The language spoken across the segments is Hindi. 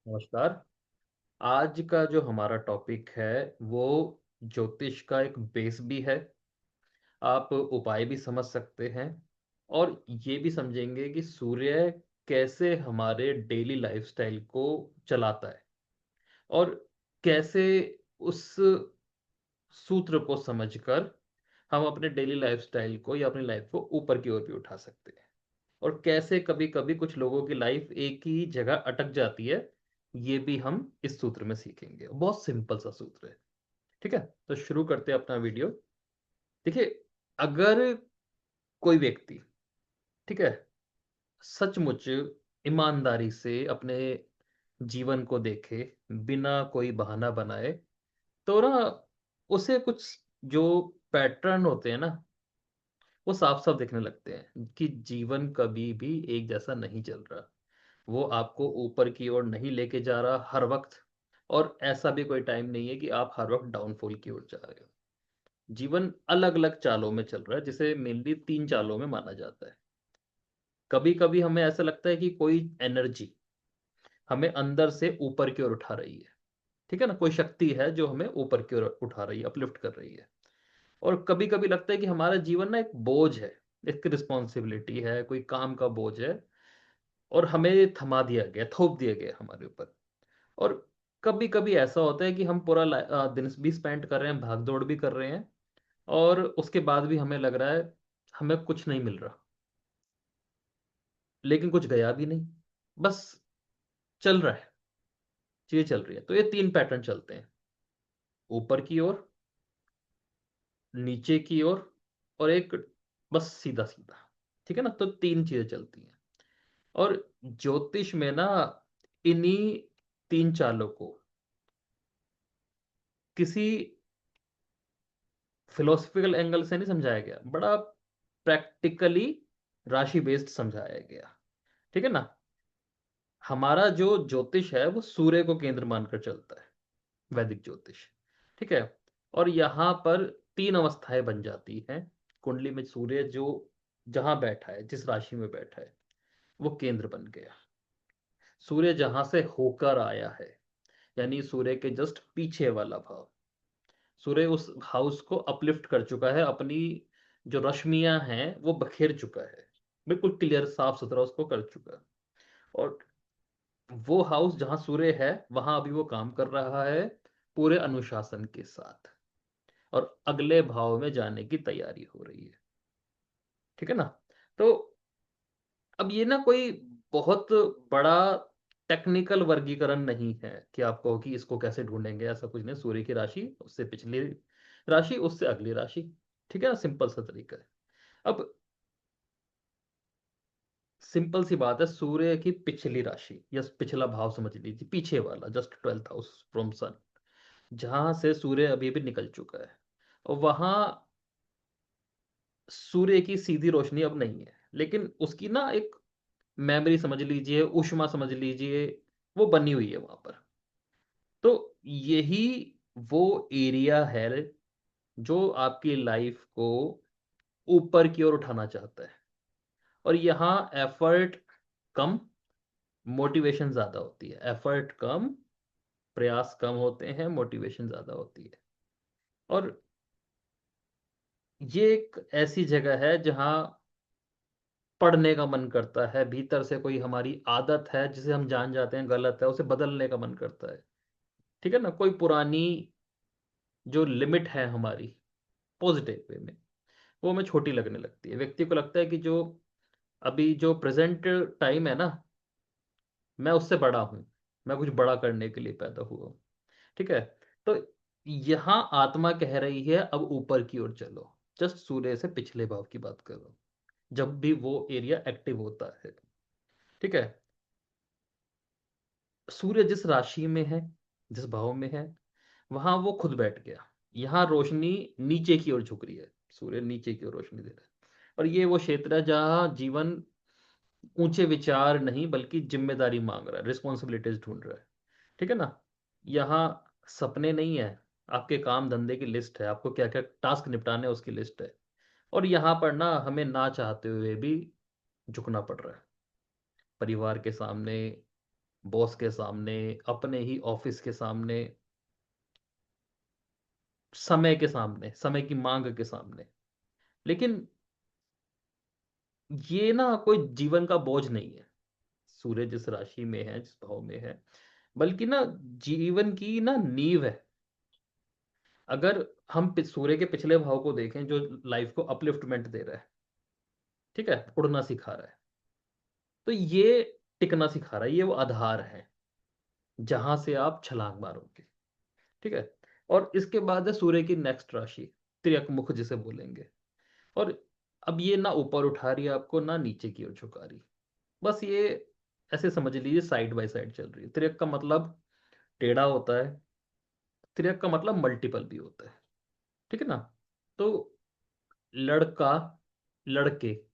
नमस्कार। आज का जो हमारा टॉपिक है वो ज्योतिष का एक बेस भी है। आप उपाय भी समझ सकते हैं और ये भी समझेंगे कि सूर्य कैसे हमारे डेली लाइफस्टाइल को चलाता है और कैसे उस सूत्र को समझकर हम अपने डेली लाइफस्टाइल को या अपनी लाइफ को ऊपर की ओर भी उठा सकते हैं। और कैसे कभी कभी कुछ लोगों की लाइफ एक ही जगह अटक जाती है, ये भी हम इस सूत्र में सीखेंगे। बहुत सिंपल सा सूत्र है। ठीक है, तो शुरू करते हैं अपना वीडियो। देखिए, अगर कोई व्यक्ति, ठीक है, सचमुच ईमानदारी से अपने जीवन को देखे, बिना कोई बहाना बनाए, तो ना उसे कुछ जो पैटर्न होते हैं ना, वो साफ साफ दिखने लगते हैं कि जीवन कभी भी एक जैसा नहीं चल रहा। वो आपको ऊपर की ओर नहीं लेके जा रहा हर वक्त, और ऐसा भी कोई टाइम नहीं है कि आप हर वक्त डाउनफॉल की ओर जा रहे हो। जीवन अलग अलग चालों में चल रहा है, जिसे मेनली तीन चालों में माना जाता है। कभी कभी हमें ऐसा लगता है कि कोई एनर्जी हमें अंदर से ऊपर की ओर उठा रही है। ठीक है ना, कोई शक्ति है जो हमें ऊपर की ओर उठा रही है, अपलिफ्ट कर रही है। और कभी कभी लगता है कि हमारा जीवन ना एक बोझ है, एक रिस्पॉन्सिबिलिटी है, कोई काम का बोझ है, और हमें थमा दिया गया, थोप दिया गया हमारे ऊपर। और कभी कभी ऐसा होता है कि हम पूरा दिन भी स्पेंड कर रहे हैं, भाग दौड़ भी कर रहे हैं, और उसके बाद भी हमें लग रहा है हमें कुछ नहीं मिल रहा, लेकिन कुछ गया भी नहीं, बस चल रहा है, चीजें चल रही है। तो ये तीन पैटर्न चलते हैं: ऊपर की ओर, नीचे की ओर, और एक बस सीधा सीधा। ठीक है ना, तो तीन चीजें चलती हैं। और ज्योतिष में ना इन्हीं तीन चालों को किसी फिलोसफिकल एंगल से नहीं समझाया गया, बड़ा प्रैक्टिकली राशि बेस्ड समझाया गया। ठीक है ना। हमारा जो ज्योतिष है वो सूर्य को केंद्र मानकर चलता है, वैदिक ज्योतिष। ठीक है। और यहाँ पर तीन अवस्थाएं बन जाती हैं। कुंडली में सूर्य जो जहां बैठा है, जिस राशि में बैठा है, वो केंद्र बन गया। सूर्य जहां से होकर आया है, यानी सूर्य के जस्ट पीछे वाला भाव, सूर्य उस हाउस को अपलिफ्ट कर चुका है, अपनी जो रश्मियां हैं वो बखेर चुका है, बिल्कुल क्लियर साफ सुथरा उसको कर चुका है। और वो हाउस जहां सूर्य है, वहां अभी वो काम कर रहा है पूरे अनुशासन के साथ, और अगले भाव में जाने की तैयारी हो रही है। ठीक है ना। तो अब ये ना कोई बहुत बड़ा टेक्निकल वर्गीकरण नहीं है कि आपको कि इसको कैसे ढूंढेंगे, ऐसा कुछ नहीं। सूर्य की राशि, उससे पिछली राशि, उससे अगली राशि। ठीक है ना, सिंपल सा तरीका है। अब सिंपल सी बात है, सूर्य की पिछली राशि या पिछला भाव समझ लीजिए, पीछे वाला, जस्ट 12th हाउस फ्रॉम सन, जहां से सूर्य अभी भी निकल चुका है, और वहां सूर्य की सीधी रोशनी अब नहीं है, लेकिन उसकी ना एक मेमोरी समझ लीजिए, ऊष्मा समझ लीजिए, वो बनी हुई है वहां पर। तो यही वो एरिया है जो आपकी लाइफ को ऊपर की ओर उठाना चाहता है। और यहाँ एफर्ट कम, मोटिवेशन ज्यादा होती है। एफर्ट कम, प्रयास कम होते हैं, मोटिवेशन ज्यादा होती है। और ये एक ऐसी जगह है जहाँ पढ़ने का मन करता है, भीतर से कोई हमारी आदत है जिसे हम जान जाते हैं गलत है, उसे बदलने का मन करता है। ठीक है ना, कोई पुरानी जो लिमिट है हमारी, पॉजिटिव वे में, वो हमें छोटी लगने लगती है। व्यक्ति को लगता है कि जो अभी जो प्रेजेंट टाइम है ना, मैं उससे बड़ा हूं, मैं कुछ बड़ा करने के लिए पैदा हुआ हूं। ठीक है। तो यहाँ आत्मा कह रही है अब ऊपर की ओर चलो। जस्ट सूर्य से पिछले भाव की बात करो, जब भी वो एरिया एक्टिव होता है। ठीक है। सूर्य जिस राशि में है, जिस भाव में है, वहां वो खुद बैठ गया। यहाँ रोशनी नीचे की ओर झुक रही है, सूर्य नीचे की ओर रोशनी दे रहा है। और ये वो क्षेत्र है जहाँ जीवन ऊंचे विचार नहीं बल्कि जिम्मेदारी मांग रहा है, रिस्पॉन्सिबिलिटीज ढूंढ रहा है। ठीक है ना। यहाँ सपने नहीं है, आपके काम धंधे की लिस्ट है, आपको क्या क्या टास्क निपटाने हैं उसकी लिस्ट है। और यहाँ पर ना हमें ना चाहते हुए भी झुकना पड़ रहा है परिवार के सामने, बॉस के सामने, अपने ही ऑफिस के सामने, समय के सामने, समय की मांग के सामने। लेकिन ये ना कोई जीवन का बोझ नहीं है। सूर्य जिस राशि में है, जिस भाव में है, बल्कि ना जीवन की ना नींव है। अगर हम सूर्य के पिछले भाव को देखें, जो लाइफ को अपलिफ्टमेंट दे रहा है, ठीक है, उड़ना सिखा रहा है, तो ये टिकना सिखा रहा है, ये वो आधार है जहां से आप छलांग मारोगे। ठीक है। और इसके बाद है सूर्य की नेक्स्ट राशि, त्रियक जिसे बोलेंगे। और अब ये ना ऊपर उठा रही है आपको, ना नीचे की ओर झुका रही। बस ये ऐसे समझ लीजिए साइड बाय साइड चल रही है। त्रियक का मतलब टेढ़ा होता है, त्रियक का मतलब मल्टीपल भी होता है। ठीक है ना। तो लड़का, लड़के,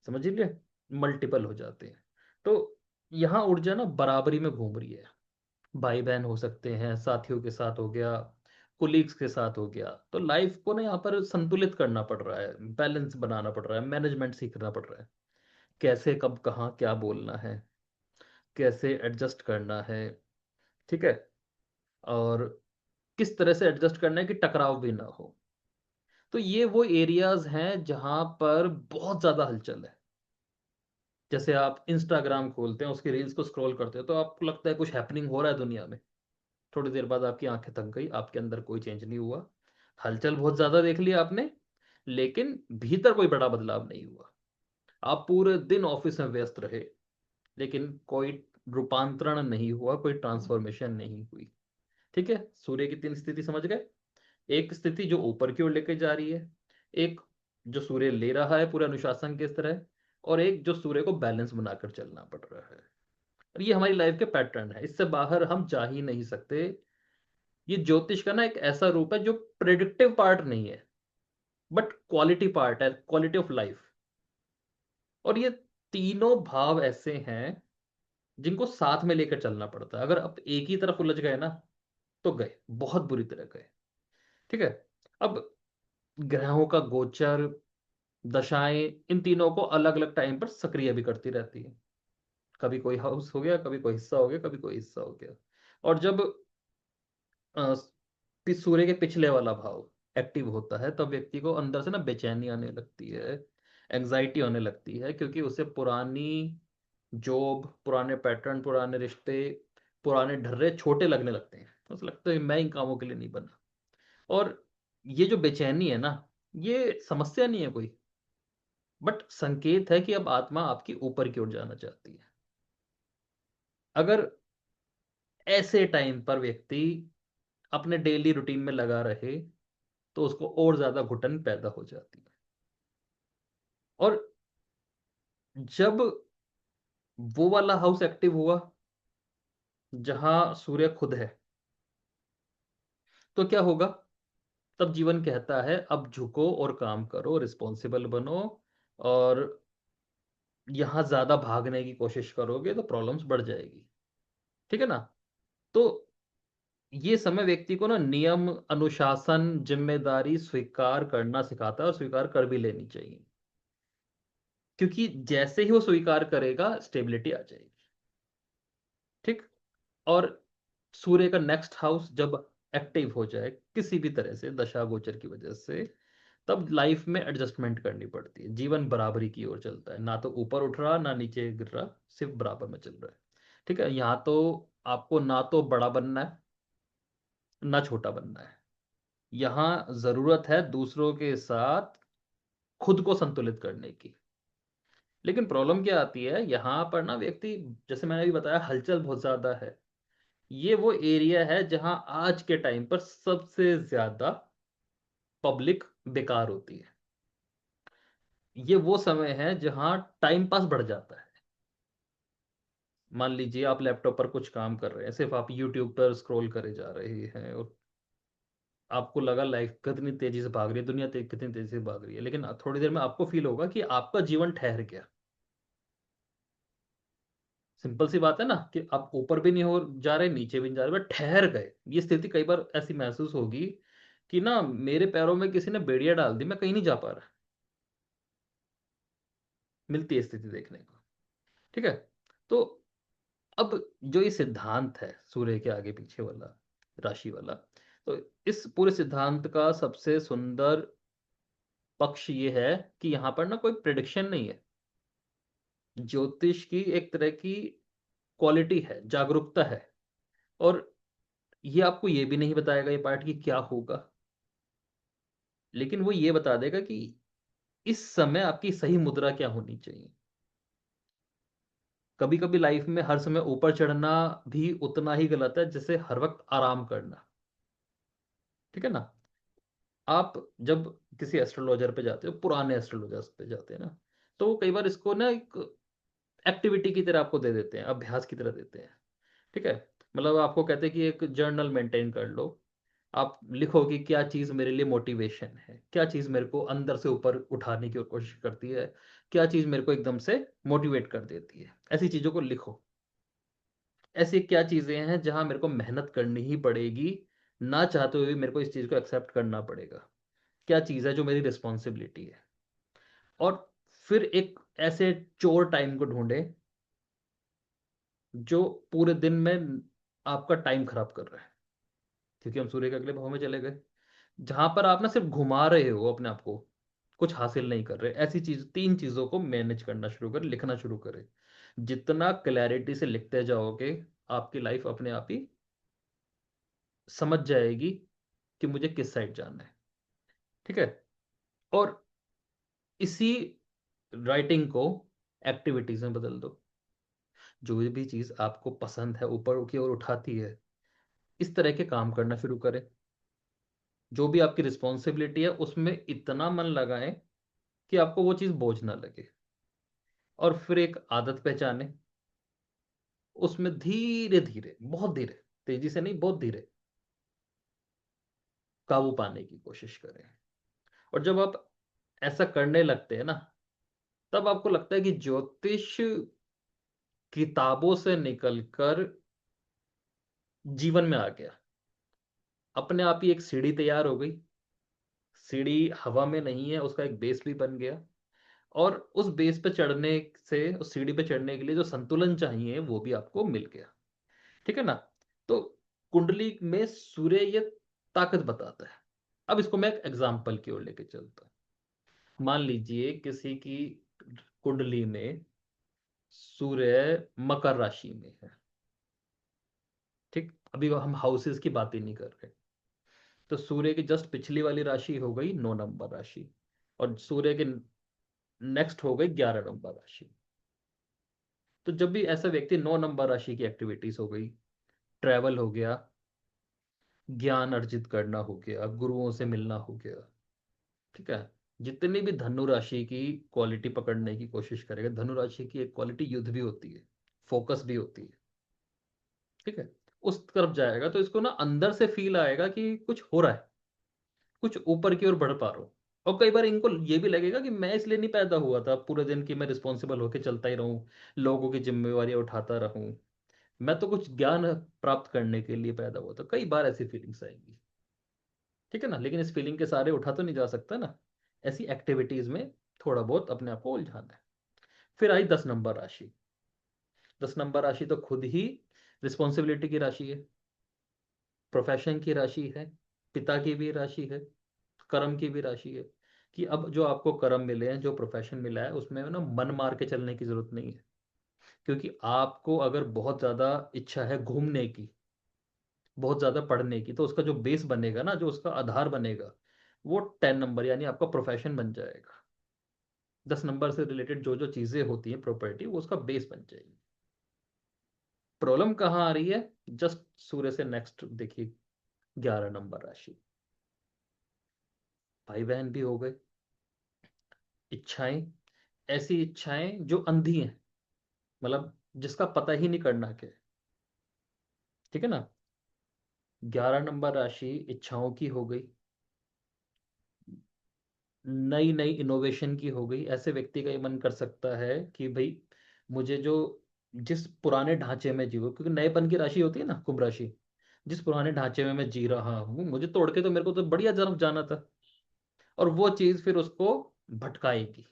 समझ लीजिए मल्टीपल हो जाते हैं। तो यहाँ ऊर्जा ना बराबरी में घूम रही है। भाई बहन हो सकते हैं, साथियों के साथ हो गया, कुलीग्स के साथ हो गया। तो लाइफ को ना यहाँ पर संतुलित करना पड़ रहा है, बैलेंस बनाना पड़ रहा है, मैनेजमेंट सीखना पड़ रहा है। कैसे, कब, कहाँ, क्या बोलना है, कैसे एडजस्ट करना है। ठीक है। और किस तरह से एडजस्ट करना है कि टकराव भी ना हो। तो ये वो एरियाज हैं जहां पर बहुत ज्यादा हलचल है। जैसे आप इंस्टाग्राम खोलते हैं, उसकी रील्स को स्क्रॉल करते हो, तो आपको लगता है कुछ हैपनिंग हो रहा है दुनिया में। थोड़ी देर बाद आपकी आंखें थक गई, आपके अंदर कोई चेंज नहीं हुआ। हलचल बहुत ज्यादा देख लिया आपने, लेकिन भीतर कोई बड़ा बदलाव नहीं हुआ। आप पूरे दिन ऑफिस में व्यस्त रहे, लेकिन कोई रूपांतरण नहीं हुआ, कोई ट्रांसफॉर्मेशन नहीं हुई। ठीक है। सूर्य की तीन स्थिति समझ गए। एक स्थिति जो ऊपर की ओर लेके जा रही है, एक जो सूर्य ले रहा है पूरे अनुशासन के तरह, और एक जो सूर्य को बैलेंस बनाकर चलना पड़ रहा है। और ये हमारी लाइफ के पैटर्न है, इससे बाहर हम जा ही नहीं सकते। ये ज्योतिष का ना एक ऐसा रूप है जो प्रेडिक्टिव पार्ट नहीं है, बट क्वालिटी पार्ट है, क्वालिटी ऑफ लाइफ। और ये तीनों भाव ऐसे हैं जिनको साथ में लेकर चलना पड़ता है। अगर आप एक ही तरफ उलझ गए ना, तो गए, बहुत बुरी तरह गए। ठीक है। अब ग्रहों का गोचर, दशाएं, इन तीनों को अलग अलग टाइम पर सक्रिय भी करती रहती है। कभी कोई हाउस हो गया, कभी कोई हिस्सा हो गया, कभी कोई हिस्सा हो गया। और जब अ, सूर्य के पिछले वाला भाव एक्टिव होता है, तब व्यक्ति को अंदर से ना बेचैनी आने लगती है, एंजाइटी होने लगती है, क्योंकि उसे पुरानी जॉब, पुराने पैटर्न, पुराने रिश्ते, पुराने ढर्रे छोटे लगने लगते हैं। उसे लगता है मैं इन कामों के लिए नहीं बना। और ये जो बेचैनी है ना, ये समस्या नहीं है कोई, बट संकेत है कि अब आत्मा आपकी ऊपर की ओर जाना चाहती है। अगर ऐसे टाइम पर व्यक्ति अपने डेली रूटीन में लगा रहे, तो उसको और ज्यादा घुटन पैदा हो जाती है। और जब वो वाला हाउस एक्टिव हुआ जहां सूर्य खुद है, तो क्या होगा? तब जीवन कहता है अब झुको और काम करो, रिस्पॉन्सिबल बनो। और यहां ज्यादा भागने की कोशिश करोगे तो प्रॉब्लम्स बढ़ जाएगी। ठीक है ना। तो ये समय व्यक्ति को ना नियम, अनुशासन, जिम्मेदारी स्वीकार करना सिखाता है, और स्वीकार कर भी लेनी चाहिए। क्योंकि जैसे ही वो स्वीकार करेगा, स्टेबिलिटी आ जाएगी। ठीक। और सूर्य का नेक्स्ट हाउस जब एक्टिव हो जाए किसी भी तरह से, दशा गोचर की वजह से, तब लाइफ में एडजस्टमेंट करनी पड़ती है। जीवन बराबरी की ओर चलता है, ना तो ऊपर उठ रहा ना नीचे गिर रहा, सिर्फ बराबर में चल रहा है। ठीक है। यहाँ तो आपको ना तो बड़ा बनना है, ना छोटा बनना है। यहाँ जरूरत है दूसरों के साथ खुद को संतुलित करने की। लेकिन प्रॉब्लम क्या आती है यहाँ पर ना, व्यक्ति, जैसे मैंने अभी बताया, हलचल बहुत ज्यादा है। ये वो एरिया है जहां आज के टाइम पर सबसे ज्यादा पब्लिक बेकार होती है। ये वो समय है जहां टाइम पास बढ़ जाता है। मान लीजिए आप लैपटॉप पर कुछ काम कर रहे हैं, सिर्फ आप यूट्यूब पर स्क्रॉल करे जा रहे हैं, और आपको लगा लाइफ कितनी तेजी से भाग रही है, दुनिया कितनी तेजी से भाग रही है, लेकिन थोड़ी देर में आपको फील होगा कि आपका जीवन ठहर गया। सिंपल सी बात है ना, कि आप ऊपर भी नहीं हो जा रहे, नीचे भी नहीं जा रहे, बट ठहर गए। ये स्थिति कई बार ऐसी महसूस होगी कि ना मेरे पैरों में किसी ने बेड़िया डाल दी, मैं कहीं नहीं जा पा रहा। मिलती है स्थिति देखने को। ठीक है। तो अब जो ये सिद्धांत है सूर्य के आगे पीछे वाला, राशि वाला, तो इस पूरे सिद्धांत का सबसे सुंदर पक्ष ये है कि यहाँ पर ना कोई प्रिडिक्शन नहीं है। ज्योतिष की एक तरह की क्वालिटी है, जागरूकता है। और ये आपको ये भी नहीं बताएगा ये पार्ट कि क्या होगा, लेकिन वो ये बता देगा कि इस समय आपकी सही मुद्रा क्या होनी चाहिए। कभी कभी लाइफ में हर समय ऊपर चढ़ना भी उतना ही गलत है जैसे हर वक्त आराम करना। ठीक है ना। आप जब किसी एस्ट्रोलॉजर पे जाते हो, पुराने एस्ट्रोलॉजर्स पे जाते हैं ना, तो वो कई बार इसको ना एक एक्टिविटी की तरह आपको दे देते हैं, अभ्यास की तरह देते हैं। ठीक है। मतलब आपको कहते हैं कि एक जर्नल मेंटेन कर लो। आप लिखो कि क्या चीज़ मेरे लिए मोटिवेशन है, क्या चीज़ मेरे को अंदर से ऊपर उठाने की कोशिश करती है, क्या चीज़ मेरे को एकदम से मोटिवेट कर देती है, ऐसी चीज़ों को लिखो। ऐसी क्या चीज़ें हैं जहां मेरे को मेहनत करनी ही पड़ेगी, ना चाहते हुए भी मेरे को इस चीज़ को एक्सेप्ट करना पड़ेगा। क्या चीज़ है जो मेरी रिस्पॉन्सिबिलिटी है। और फिर एक ऐसे चोर टाइम को ढूंढे जो पूरे दिन में आपका टाइम खराब कर रहा है, क्योंकि हम सूर्य के अगले भाव में चले गए, जहां पर आप ना सिर्फ घुमा रहे हो अपने आप को, कुछ हासिल नहीं कर रहे। ऐसी चीज, तीन चीजों को मैनेज करना शुरू करें, लिखना शुरू करें। जितना क्लैरिटी से लिखते जाओगे, आपकी लाइफ अपने आप ही समझ जाएगी कि मुझे किस साइड जाना है। ठीक है। और इसी राइटिंग को एक्टिविटीज में बदल दो। जो भी चीज आपको पसंद है, ऊपर की ओर उठाती है, इस तरह के काम करना शुरू करें। जो भी आपकी रिस्पॉन्सिबिलिटी है उसमें इतना मन लगाएं कि आपको वो चीज बोझ ना लगे। और फिर एक आदत पहचाने, उसमें धीरे धीरे, बहुत धीरे, तेजी से नहीं, बहुत धीरे काबू पाने की कोशिश करें। और जब आप ऐसा करने लगते हैं ना, तब आपको लगता है कि ज्योतिष किताबों से निकलकर जीवन में आ गया। अपने आप ही एक सीढ़ी तैयार हो गई। सीढ़ी हवा में नहीं है, उसका एक बेस भी बन गया। और उस बेस पे चढ़ने से, उस सीढ़ी पे चढ़ने के लिए जो संतुलन चाहिए वो भी आपको मिल गया। ठीक है ना। तो कुंडली में सूर्य ये ताकत बताता है। अब इसको मैं एक एग्जाम्पल की ओर लेके चलता हूँ। मान लीजिए किसी की कुंडली में सूर्य मकर राशि में है। ठीक, अभी हम हाउसेस की बात ही नहीं कर रहे। तो सूर्य की जस्ट पिछली वाली राशि हो गई 9 नंबर राशि, और सूर्य के नेक्स्ट हो गई 11 नंबर राशि। तो जब भी ऐसा व्यक्ति 9 नंबर राशि की एक्टिविटीज हो गई, ट्रैवल हो गया, ज्ञान अर्जित करना हो गया, गुरुओं से मिलना हो गया। ठीक है। जितनी भी धनु राशि की क्वालिटी पकड़ने की कोशिश करेगा, धनु राशि की एक क्वालिटी युद्ध भी होती है, फोकस भी होती है। ठीक है। उस तरफ जाएगा तो इसको ना अंदर से फील आएगा कि कुछ हो रहा है, कुछ ऊपर की ओर बढ़ पा रहा हूँ। और कई बार इनको ये भी लगेगा कि मैं इसलिए नहीं पैदा हुआ था पूरे दिन की मैं रिस्पॉन्सिबल होकर चलता ही रहूं, लोगों की जिम्मेवारियां उठाता रहूं। मैं तो कुछ ज्ञान प्राप्त करने के लिए पैदा हुआ था। कई बार ऐसी फीलिंग्स आएंगी। ठीक है ना। लेकिन इस फीलिंग के सारे उठा तो नहीं जा सकता ना। ऐसी एक्टिविटीज में थोड़ा बहुत अपने आप को उलझाना है। फिर आई 10 नंबर राशि। 10 नंबर राशि तो खुद ही रिस्पॉन्सिबिलिटी की राशि है, प्रोफेशन की राशि है, पिता की भी राशि है, कर्म की भी राशि है। कि अब जो आपको कर्म मिले हैं, जो प्रोफेशन मिला है, उसमें ना मन मार के चलने की जरूरत नहीं है। क्योंकि आपको अगर बहुत ज्यादा इच्छा है घूमने की, बहुत ज्यादा पढ़ने की, तो उसका जो बेस बनेगा ना, जो उसका आधार बनेगा, वो 10 नंबर यानी आपका प्रोफेशन बन जाएगा। 10 नंबर से रिलेटेड जो जो चीजें होती हैं, प्रॉपर्टी, वो उसका बेस बन जाएगी। प्रॉब्लम कहाँ आ रही है? जस्ट सूर्य से नेक्स्ट देखिए 11 नंबर राशि। भाई बहन भी हो गए, इच्छाएं, ऐसी इच्छाएं जो अंधी हैं, मतलब जिसका पता ही नहीं करना क्या है। ठीक है ना। 11 नंबर राशि इच्छाओं की हो गई, नई नई इनोवेशन की हो गई। ऐसे व्यक्ति का ये मन कर सकता है कि भाई मुझे जो, जिस पुराने ढांचे में जीव, क्योंकि नएपन की राशि होती है ना कुंभ राशि, जिस पुराने ढांचे में मैं जी रहा हूँ, मुझे तोड़ के तो मेरे को तो बढ़िया जन्म जाना था। और वो चीज फिर उसको भटकाएगी।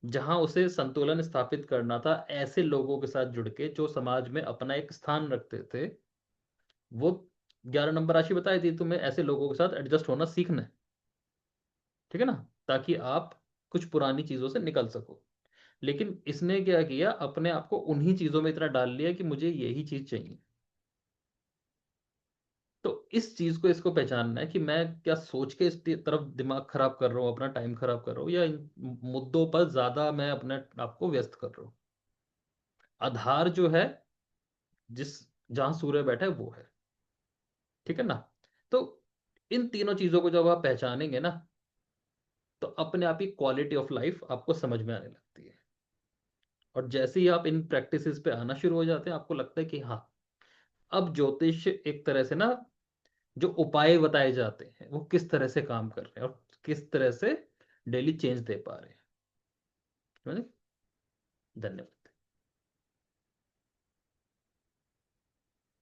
जहां उसे संतुलन स्थापित करना था ऐसे लोगों के साथ जुड़ के जो समाज में अपना एक स्थान रखते थे। वो 11 नंबर राशि बताई थी तुम्हें, ऐसे लोगों के साथ एडजस्ट होना सीखना है। ठीक है ना, ताकि आप कुछ पुरानी चीजों से निकल सको। लेकिन इसने क्या किया, अपने आप को उन्हीं चीजों में इतना डाल लिया कि मुझे यही चीज चाहिए। तो इस चीज को, इसको पहचानना है कि मैं क्या सोच के इस तरफ दिमाग खराब कर रहा हूँ, अपना टाइम खराब कर रहा हूँ, या इन मुद्दों पर ज्यादा मैं अपने आप को व्यस्त कर रहा हूँ। आधार जो है, जिस जहां सूर्य बैठा है वो है। ठीक है ना। तो इन तीनों चीजों को जब आप पहचानेंगे ना, तो अपने आप ही क्वालिटी ऑफ लाइफ आपको समझ में आने लगती है। और जैसे ही आप इन प्रैक्टिसेस पे आना शुरू हो जाते हैं, आपको लगता है कि हाँ, अब ज्योतिष एक तरह से ना, जो उपाय बताए जाते हैं वो किस तरह से काम कर रहे हैं और किस तरह से डेली चेंज दे पा रहे हैं। समझे? धन्यवाद।